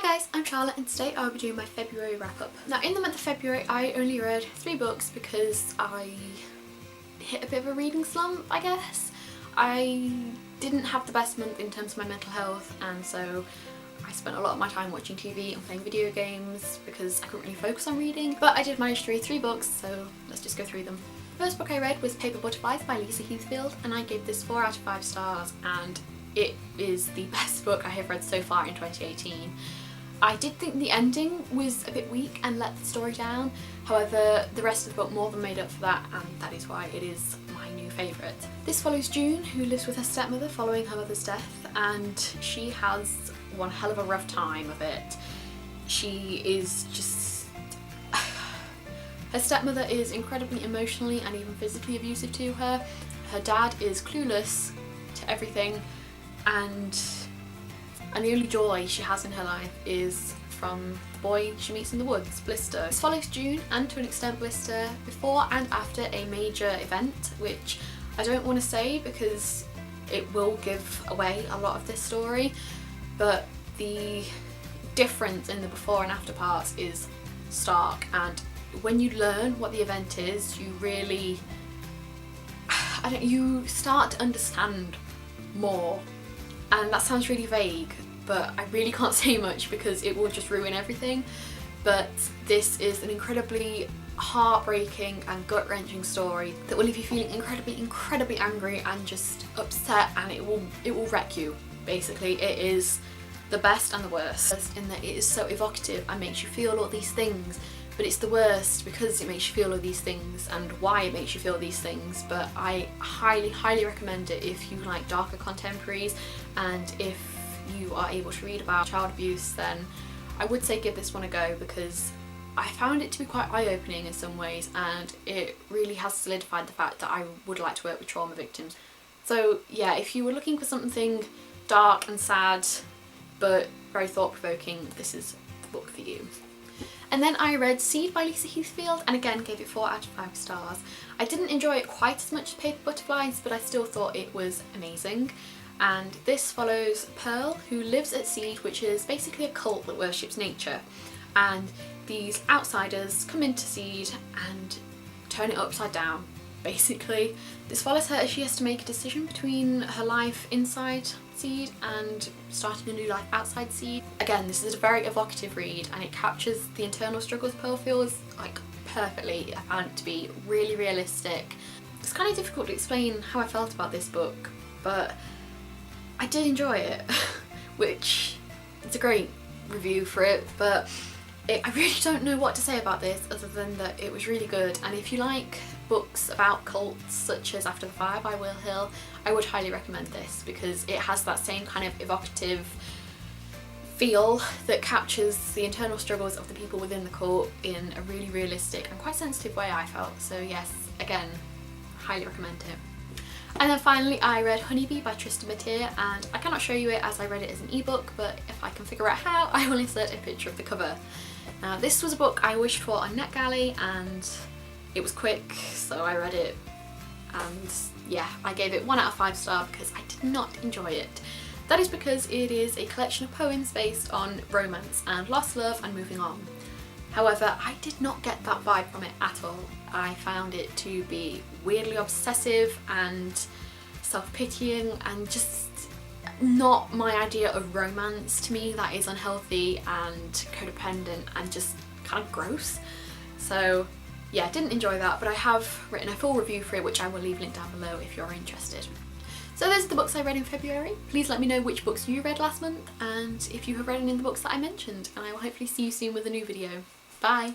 guys, I'm Charlotte and today I'll be doing my February wrap up. Now in the month of February I only read 3 books because I hit a bit of a reading slump, I guess. I didn't have the best month in terms of my mental health, and so I spent a lot of my time watching TV and playing video games because I couldn't really focus on reading. But I did manage to read 3 books, so let's just go through them. The first book I read was Paper Butterflies by Lisa Heathfield, and I gave this 4 out of 5 stars, and it is the best book I have read so far in 2018. I did think the ending was a bit weak and let the story down, however the rest of the book more than made up for that, and that is why it is my new favourite. This follows June, who lives with her stepmother following her mother's death, and she has one hell of a rough time of it. She is just... her stepmother is incredibly emotionally and even physically abusive to her. Her dad is clueless to everything, and the only joy she has in her life is from the boy she meets in the woods, Blister. This follows June, and to an extent Blister, before and after a major event, which I don't want to say because it will give away a lot of this story, but the difference in the before and after parts is stark, and when you learn what the event is, you really, you start to understand more. And that sounds really vague, but I really can't say much because it will just ruin everything. But this is an incredibly heartbreaking and gut-wrenching story that will leave you feeling incredibly angry and just upset, and it will wreck you, basically. It is the best and the worst in that it is so evocative and makes you feel all these things, but it's the worst because it makes you feel all these things and why it makes you feel these things. But I highly recommend it if you like darker contemporaries, and if you are able to read about child abuse, then I would say give this one a go, because I found it to be quite eye-opening in some ways, and it really has solidified the fact that I would like to work with trauma victims. So yeah, if you were looking for something dark and sad but very thought-provoking, this is the book for you. And then I read Seed by Lisa Heathfield, and again gave it 4 out of 5 stars. I didn't enjoy it quite as much as Paper Butterflies, but I still thought it was amazing. And this follows Pearl, who lives at Seed, which is basically a cult that worships nature. And these outsiders come into Seed and turn it upside down, basically. This follows her as she has to make a decision between her life inside Seed and starting a new life outside Seed. Again, this is a very evocative read, and it captures the internal struggles Pearl feels like perfectly. I found it to be really realistic. It's kind of difficult to explain how I felt about this book, but I did enjoy it, which it's a great review for it, but I really don't know what to say about this other than that it was really good. And if you like books about cults such as After the Fire by Will Hill, I would highly recommend this because it has that same kind of evocative feel that captures the internal struggles of the people within the cult in a really realistic and quite sensitive way, I felt. So yes, again, highly recommend it. And then finally I read Honeybee by Tristan Mattier, and I cannot show you it as I read it as an ebook, but if I can figure out how, I will insert a picture of the cover. Now this was a book I wished for on NetGalley, and it was quick, so I read it, and yeah, I gave it 1 out of 5 stars because I did not enjoy it. That is because it is a collection of poems based on romance and lost love and moving on. However, I did not get that vibe from it at all. I found it to be weirdly obsessive and self-pitying and just not my idea of romance. To me, that is unhealthy and codependent and just kind of gross. So yeah, didn't enjoy that, but I have written a full review for it, which I will leave linked down below if you're interested. So those are the books I read in February. Please let me know which books you read last month and if you have read any of the books that I mentioned, and I will hopefully see you soon with a new video. Bye!